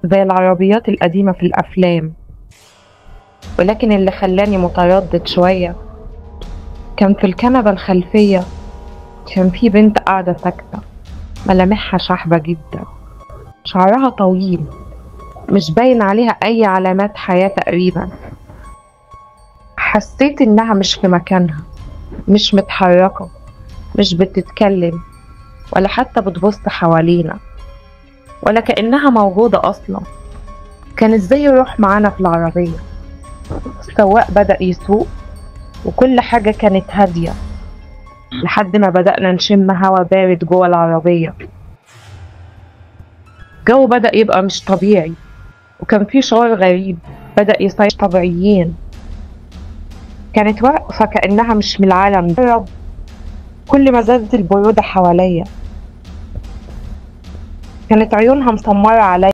زي العربيات القديمة في الأفلام. ولكن اللي خلاني متردد شوية كان في الكنبة الخلفية كان في بنت قاعدة ساكتة، ملامحها شحبة جدا، شعرها طويل، مش باين عليها أي علامات حياة تقريبا. حسيت إنها مش في مكانها، مش متحركة، مش بتتكلم، ولا حتى بتبص حوالينا، ولا كأنها موجودة أصلا. كانت زي روح معانا في العربية. السواق بدأ يسوق وكل حاجة كانت هادية لحد ما بدأنا نشم هوا بارد جوه العربية. الجو بدأ يبقى مش طبيعي، وكان في شعور غريب بدأ يصير طبيعيين. كانت واقفة كأنها مش من العالم ده. كل ما زادت البرودة حواليا كانت عيونها مسمرة عليا.